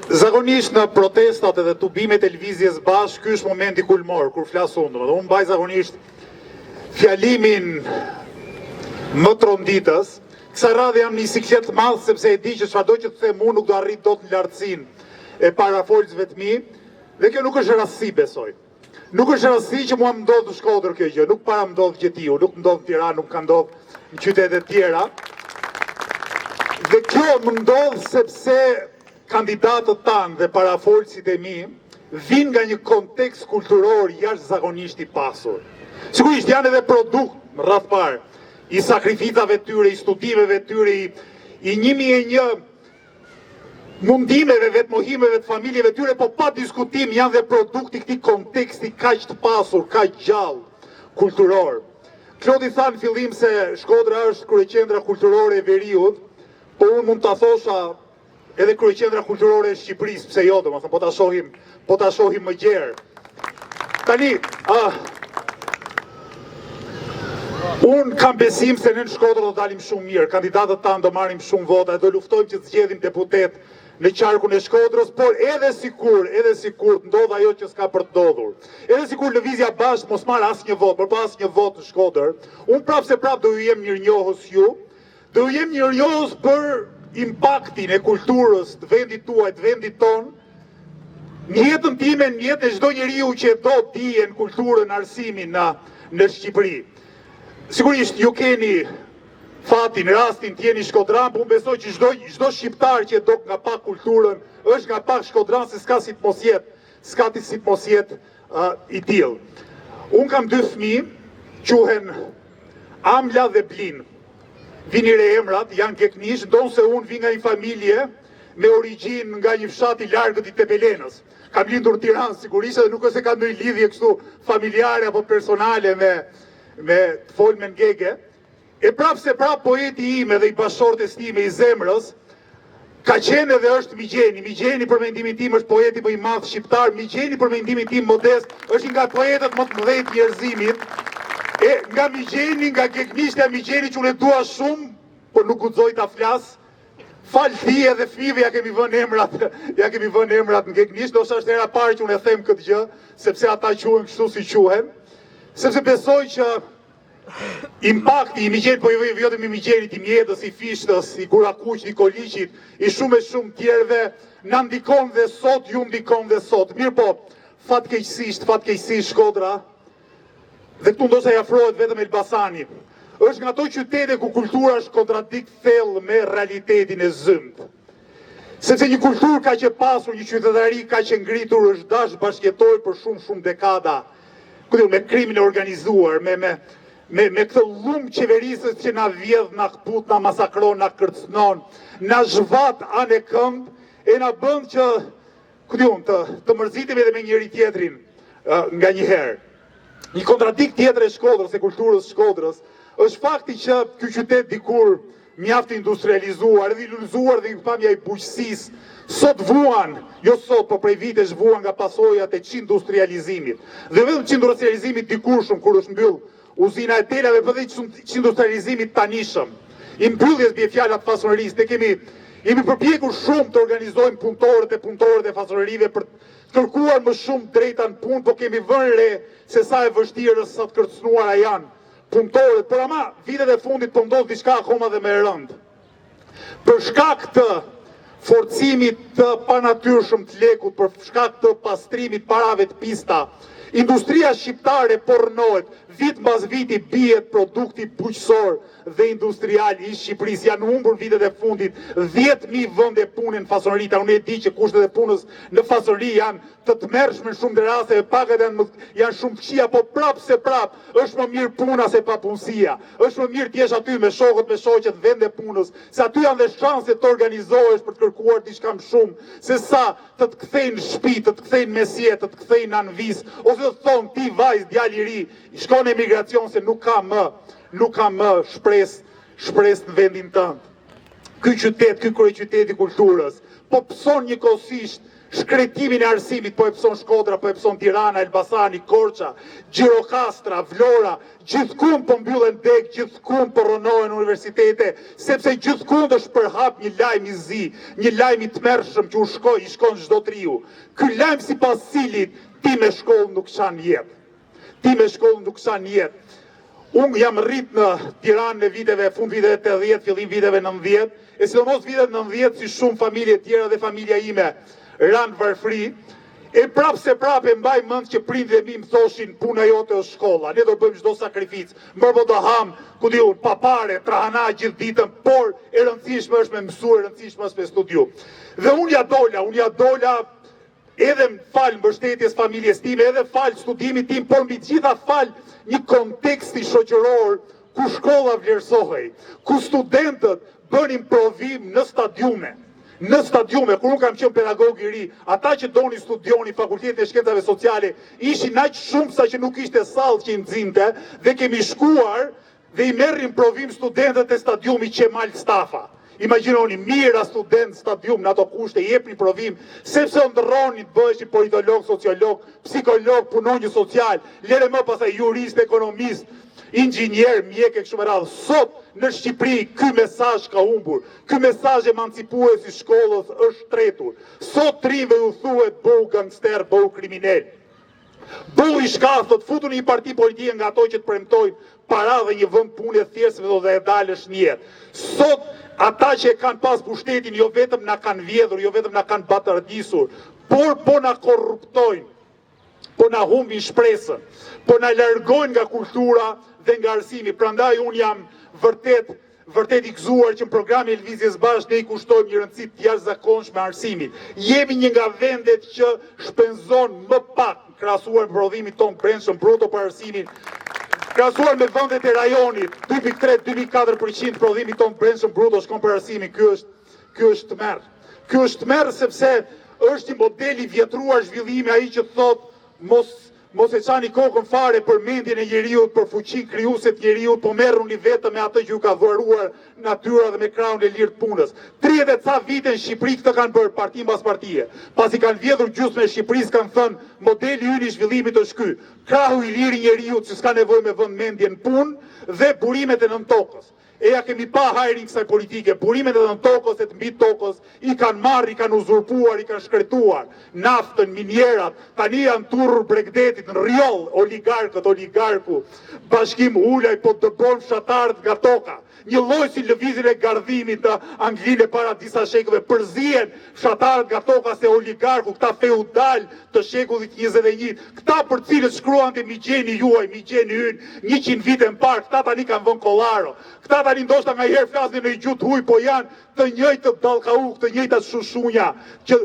Zakonisht në protestat edhe tubimet e lëvizjes bashkë, ky është momenti kulmor, kur flas unë. Unë mbaj zakonisht fjalimin më tronditës. Kësa radhe jam një siklet madhë, sepse e di që çfarëdo që të them unë nuk do arrit dot në lartësinë e parafolësve të mi, dhe kjo nuk është rastësi, besoj. Nuk është rastësi që mua më ndodh në Shkodër kjo gjë, nuk para më ndodh Gjetiu, nuk më ndodh në Tiranë, nuk ka ndodh në qytete tjera. Dhe kjo më ndodh sepse kandidatët tanë dhe parafolësit e mi vinë nga një kontekst kulturor jashtëzakonisht i pasur. Sigurisht janë edhe produkt, më radh parë, i sakrificave tyre, i studimeve tyre, i 1001 mundimeve, vetmohimeve të familjeve tyre, po pa diskutim janë dhe produkti këtij konteksti kaq të pasur, kaq gjallë, kulturor. Klodi tha në fillim se Shkodra është kryeqendra kulturore e Veriut, po unë mund ta thosha edhe kryeqendra kulturore e Shqipërisë, pse jo, domethënë po ta shohim më gjerë. Tani, unë kam besim se ne në Shkodër do dalim shumë mirë, kandidatët tanë do marrim shumë vota, do luftojmë që të zgjedhim deputet në qarkun e Shkodrës, por edhe sikur ndodh ajo që s'ka për të ndodhur. Edhe sikur lëvizja bashkë mos marr asnjë votë, por pa asnjë votë në Shkodër, unë prapë do ju jem mirënjohës ju, do ju jem mirënjohës për impaktin e kulturës të vendit tuaj, të vendit ton, në jetën time, në jetën e çdo njeriu që do të dijen kulturën, arsimin në Shqipëri. Sigurisht ju keni fatin, rastin të jeni shkodran, po unë besoj që çdo shqiptar që do nga pak kulturën, është nga pak shkodran, se s'ka si të mos jetë i tillë. Unë kam 2 fëmijë, quhen Amla dhe Blin. Vini re emrat, janë keknish, ndonë se unë vi nga një familje me origjinë nga një fshat i largët i Tepelenës. Kam lindur në Tiranë sigurisht, dhe nuk është se ka ndonjë lidhje kështu familjare apo personale me të folmen gege. E prapë se prapë poeti ime dhe i bashortes time i zemrës, ka qenë edhe është Migjeni. Migjeni për mendimin tim është poeti më i madh shqiptar, Migjeni për mendimin tim modest është nga poetët më të mëdhenj të njerëzimit. E nga Migjeni, nga keknishtja Migjeni që unë e dua shumë, por nuk guxoj ta flas. Fal thije dhe fëmijëve ja kemi vënë emrat në keknisht, ndoshta është hera parë që unë e them këtë gjë, sepse ata quhen kështu si quhen. Sepse besoj që impakti i Migjenit, po vetëm i Migjenit, i Mjedës, i Fishtës, i Gurakuqit, i Koliqit, i shumë tjerëve, na ndikon dhe sot, ju ndikon dhe sot. Mirë po, fatkeqësisht Shkodra, dhe këtu ndoshta i afrohet vetëm Elbasani, është nga ato qytete ku kultura është kontradikt thellë me realitetin e zymt. Sepse një kulturë ka që pasur, një qytetari ka që ngritur, është dash bashkëjetojë për shumë dekada, me krimin e organizuar, me këtë llumë qeverisës që na vjedh, na kput, na masakron, na kërcënon, na zhvat anë e këmbë, e na bën që të mërzitim edhe me njëri tjetrin nga njëherë. Një kontradikt tjetër e Shkodrës, e kulturës Shkodrës, është fakti që ky qytet dikur mjaft industrializuar, edhe i lullzuar dhe i pamja i bujqësisë, sot vuan, jo sot, po prej vitesh vuan nga pasojat e qindustrializimit. Dhe vetëm qindustrializimit dikur shumë, kur është mbyll uzina e telave, për dhe qindustrializimit tanishëm. I mbylljes bie fjalat fasonerisë, ne jemi përpjekur shumë të organizojmë punëtorët e fasonerive për të kërkuar më shumë drejta në punë, po kemi vënë re se sa e vështirë sa të kërcënuara janë punëtorët, por ama vitet e fundit po ndodh diçka akoma dhe më rënd. Për shkak të forcimit të panatyrshëm të lekut, për shkak të pastrimit parave të pista, industria shqiptare pornohet, vit mbas viti bie produkti bujqësor dhe industrial i Shqipërisë. Janë humbur vitet e fundit 10.000 vende pune në fasoneri. Unë e di që kushtet e punës në fasoneri janë të tmerrshme në shumë raste, pagat janë shumë fshija, po prapë se prapë është më mirë puna se papunësia. Është më mirë të jesh aty me shokët, me shoqet, vende punës, se aty janë dhe shanse të organizohesh për të kërkuar diçka më shumë, se sa të të kthejnë në shtëpi, të të kthejnë mesjet, të të kthejnë në anëvis, ose të thonë ti vajzë, djalë i ri, shkon në emigracion se nuk ka më shpresë në vendin tënd. Ky qytet, ky kryeqytet i kulturës, po pëson njëkohësisht shkretimin e arsimit, po e pëson Shkodra, po e pëson Tirana, Elbasani, Korça, Gjirokastra, Vlora, gjithkund po mbyllen deg, gjithkund po rënohen universitete, sepse gjithkund është përhap një lajm i zi, një lajm i tmerrshëm që i shkon çdo triu. Ky lajm sipas cilit ti me shkollë nuk shan jetë. Ti me shkollë nuk shan jetë. Unë jam rrit në Tiranë në viteve, fund viteve 80, fillim viteve 90, e sidomos viteve 90 si shumë familje tjera dhe familja ime ranë varfri, e prapë se prapë e mbaj mend që prindërit e mi më thoshin puna jote është shkolla, ne do bëjmë çdo sakrificë, mërë do ham, ku diun, papare, trahana gjithë ditën, por e rëndësishme është me mësuar, e rëndësishme është me studiu. Dhe unë ja dola edhe falë mbështetjes familjes time, edhe falë studimit tim, por mbi gjitha falë një konteksti shoqëror ku shkolla vlerësohej, ku studentët bënin provim në stadiume. Në stadiume, kur unë kam qenë pedagog i ri, ata që doni studioni Fakultetin e Shkencave Sociale, ishin aq shumë sa që nuk ishte sallë që i nxinte, dhe kemi shkuar dhe i merrin provim studentët e stadiumi Qemal Stafa. Imagjinoni, mira student stadium në ato kushte, jepni provim, sepse ndërroni të bëheshin politolog, sociolog, psikolog, punonjës social, lere më pastaj jurist, ekonomist, inxhinier, mjek e kështu me radhë. Sot në Shqipëri ky mesazh ka humbur. Ky mesazh emancipues i shkollës është tretur. Sot trimve u thuhet bëu gangster, bëu kriminal. Bëu i shkathët, futu në një parti politike nga ato që të premtojnë para dhe një vend pune thjeshtëve dhe e dalësh një jetë. Sot ata që e kanë pas pushtetin jo vetëm na kanë vjedhur, jo vetëm na kanë batardisur, por po na korruptojnë, po na humbin shpresën, po na largojnë nga kultura dhe nga arsimi. Prandaj unë jam vërtet i gëzuar që në programi e Lëvizjes Bashkë ne i kushtojmë një rëndësi të jashtëzakonshme arsimit. Jemi një nga vendet që shpenzon më pak krahasuar me prodhimin ton brendshëm bruto për arsimin, krahasuar me vendet e rajonit, 2.3-2.4% prodhimi ton brendshëm bruto shkon për arsimin. Ky është tmerr. Ky është tmerr sepse është një model i vjetruar zhvillimi, ai që thot mos e çani kokën fare për mendjen e njeriut, për fuqinë krijuese të njeriut, po merruni vetëm me atë që ju ka dhuruar natyra dhe me krahun e lirë të punës. 30 e ca vite në Shqipëri këtë kanë bërë parti mbas partie. Pasi kanë vjedhur gjysmën e Shqipërisë, kanë thënë modeli ynë i zhvillimit është ky. Krahu i lirë i njeriut që s'ka nevojë me vënë mendjen në punë dhe burimet e nën tokës. E ja kemi pa hajrin kësaj politike, burimet e nën tokës e të mbi tokës i kanë marrë, i kanë uzurpuar, i kanë shkretuar naftën, minierat, tani janë turrur Bregdetit në rjoll, oligarku, Bashkim Ulaj po dëbon fshatarët nga toka. Një lloj si lëvizjen e gardhimit në Anglinë para disa shekujve, përzihen fshatarët nga toka se oligarku, këta feudal të shekullit 21, këta për cilët shkruante migjeni juaj, migjeni ynë, 100 vite më parë, këta tani kanë vënë kollaro. Këta tani ndoshta nga herë flasin në gjuhë huj, po janë të njëjtë dallkauk, të njëjtat shushunja, që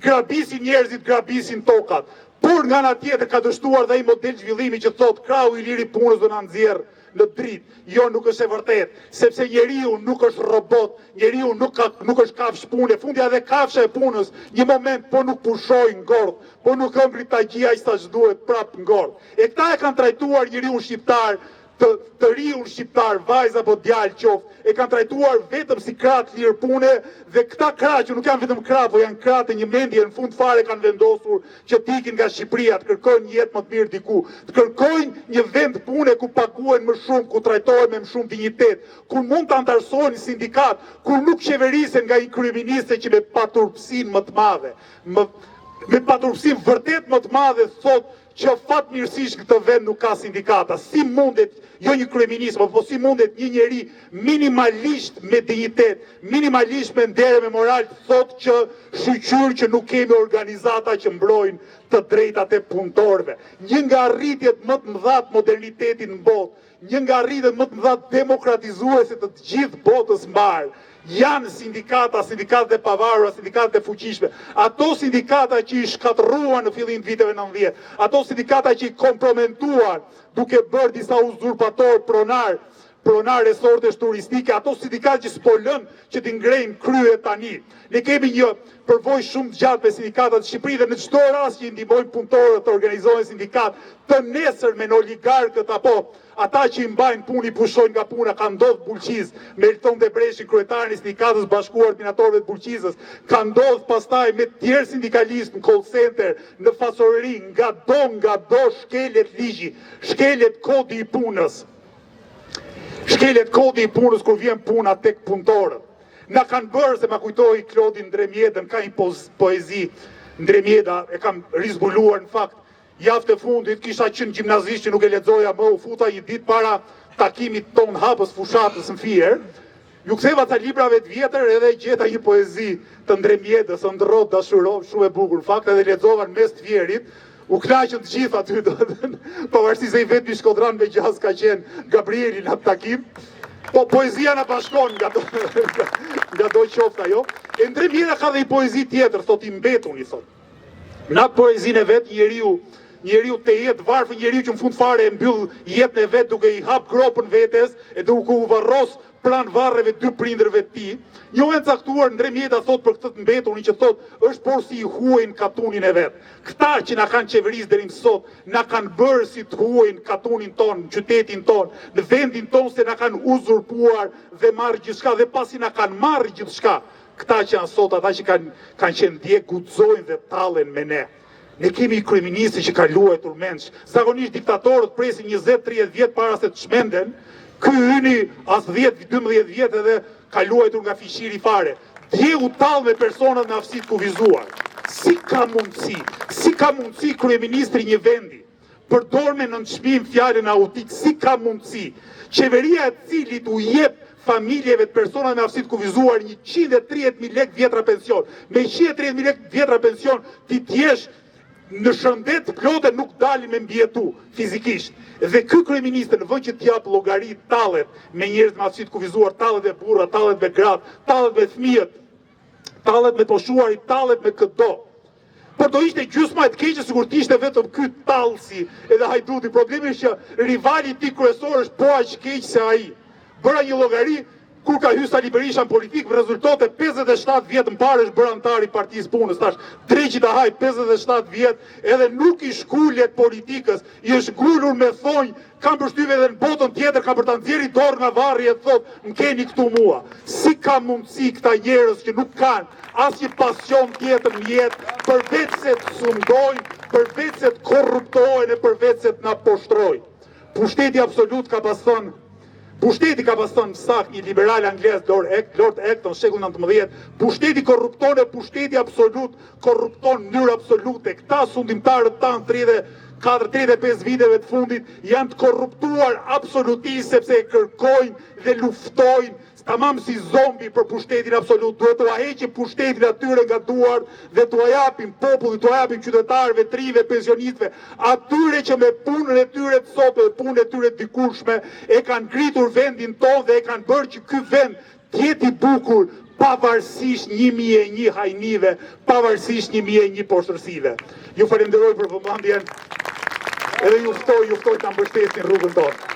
grabisin njerëzit, grabisin tokat. Por nga ana tjetër ka dështuar dhe ai model zhvillimi që thot krahu i liri punës do na nxjerr në dritë. Jo, nuk është e vërtet, sepse njeriu nuk është robot, njeriu nuk është kafshë pune, fundja dhe kafsha e punës, një moment po nuk pushoj ngordh, po nuk ëmbri tagjia aq sa ç'duhet prap ngordh. E këta e kanë trajtuar njeriu shqiptar, të riun shqiptar, vajza apo djalë qoftë, e kanë trajtuar vetëm si krah të lirë pune, dhe këta krah që nuk janë vetëm krah, po janë krah të një mendje në fund fare kanë vendosur që të ikin nga Shqipëria, të kërkojnë një jetë më të mirë diku, të kërkojnë një vend pune ku paguhen më shumë, ku trajtohen me më shumë dinjitet, ku mund të antarësohen sindikat, ku nuk qeverisen nga një kryeministe që me paturpsinë më të madhe, me paturpsinë vërtet më të madhe thot që fatmirësisht këtë vend nuk ka sindikata. Si mundet, jo një kryeminist, po si mundet një njeri minimalisht me dinjitet, minimalisht me nder, me moral, thot që shqyr që nuk kemi organizata që mbrojnë të drejtat e punëtorëve. Një nga arritjet më të mëdha të modernitetit në botë, një nga arritjet më të mëdha demokratizuese të gjithë botës mbar, janë sindikatat e pavarura, sindikatat e fuqishme, ato sindikata që i shkatërruan në fillim të viteve 90, ato sindikata që i kompromentuan duke bërë disa uzurpator pronar pronar resortesh turistike, ato sindikat që s'po lën që t'i ngrejnë kryet tani. Ne kemi një përvojë shumë të gjatë me sindikatat të Shqipërisë dhe në çdo rast që i ndihmojnë punëtorët të organizohen sindikat të nesërmen oligarkët apo ata që i mbajnë punë i pushojnë nga puna, ka ndodhur Bulqiz me Elton Debreshi, kryetarin e Sindikatës Bashkuar të Minatorëve të Bulqizës, ka ndodhur pastaj me tjerë sindikalistë në call center, në fasorëri, nga do shkelet ligji, shkelet kodi i punës. Shkelet kodi i punës kur vjen puna tek punëtorët. Na kanë bërë, se ma kujtoi Klodi Ndremjedën, ka një poezi, Ndremjeda e kam rizbuluar në fakt, javë të fundit kisha qenë gjimnazisht që nuk e lexoja më, u futa një ditë para takimit ton hapës fushatës në Fier, ju ktheva ca librave të vjetër edhe gjeta një poezi të Ndremjedës, ndërrot dashurov, shumë e bukur, në fakt edhe lexova në mes të Fierit, u knaqën të gjithë aty, pavarësisht se i vetmi shkodran me gjaz ka qenë Gabrieli në atë takim. Po poezia na bashkon nga do qofta ajo. E Ndremjeda ka dhe i poezi tjetër, thot i mbetun, i thot. Në atë poezinë e vet, njeriu të jetë varfër, njeriu që në fund fare e mbyll jetën e vet duke i hap gropën vetes e duke u varros pranë varreve dy prindërve të tij. Jo e caktuar, Ndremjeda thot për këtë të mbeturin që thot është por si i huajnë katunin e vet. Këta që na kanë qeverisë deri më sot, na kanë bërë si të huajnë katunin ton, në qytetin ton, në vendin ton, se na kanë uzurpuar dhe marrë gjithçka dhe pasi na kanë marrë gjithçka. Këta që janë sot, ata që kanë qenë dje, guxojnë dhe tallen me ne. Ne kemi kryeministë që ka luajtur mendsh. Zakonisht diktatorët presin 20-30 vjet para se të shmenden. Ky hyni as 10-12 vjet edhe ka luajtur nga fishiri fare. Dje u tall me personat me aftësi të kufizuar. Si ka mundësi kryeministri një vendi përdor me nënçmim fjalën autik, si ka mundësi qeveria e cilit u jep familjeve të personat me aftësi të kufizuar 130.000 lekë vjetra pension. Me 130.000 lekë vjetra pension ti t'jesh në shëndet plotë nuk dalin me mbjetu fizikisht. Dhe ky kryeministër në vend që t'jap llogari tallet me njerëz me aftësi të kufizuar, tallet me burra, tallet me gratë, tallet me fëmijët, tallet me të moshuarit, tallet me këdo. Por do ishte gjysma e të keqe sikur të ishte vetëm ky tallsi edhe Hajduti. Problemi është që rivali i tij kryesor është po aq keq se ai. Bëra një llogari kur ka hyrë Sali Berisha në politikë, rezultate 57 vjet më parë është bërë antar i Partisë Punës, tash Dreqi ta haj 57 vjet, edhe nuk i shkulet politikës, i është ngulur me thonjë, kam përshtypjen edhe në botën tjetër ka për ta nxjerrë dorë nga varri e thotë, "Më keni këtu mua." Si ka mundësi këta njerëz që nuk kanë asnjë pasion tjetër në jetë, përveç se të sundojnë, përveç se të korruptohen e përveç se të na poshtrojnë. Pushteti absolut ka pas thënë, pushteti ka pas thënë sakt një liberal anglez, Lord Acton, shekullin 19, pushteti korrupton e pushteti absolut korrupton në mënyrë absolute. Këta sundimtarët tanë 34-35 viteve të fundit janë të korruptuar absolutisht sepse e kërkojnë dhe luftojnë tamam si zombi për pushtetin absolut. Duhet t'u heqim pushtetin atyre nga duart dhe t'u japim popullit, t'u japim qytetarëve, trive, pensionistëve, atyre që me punën e tyre të sot dhe punën e tyre të dikurshme e kanë ngritur vendin tonë dhe e kanë bërë që ky vend të jetë i bukur pavarësisht 1001 hajnive, pavarësisht 1001 poshtërsive. Ju falenderoj për vëmendjen edhe ju ftoj ta mbështetni rrugën tonë.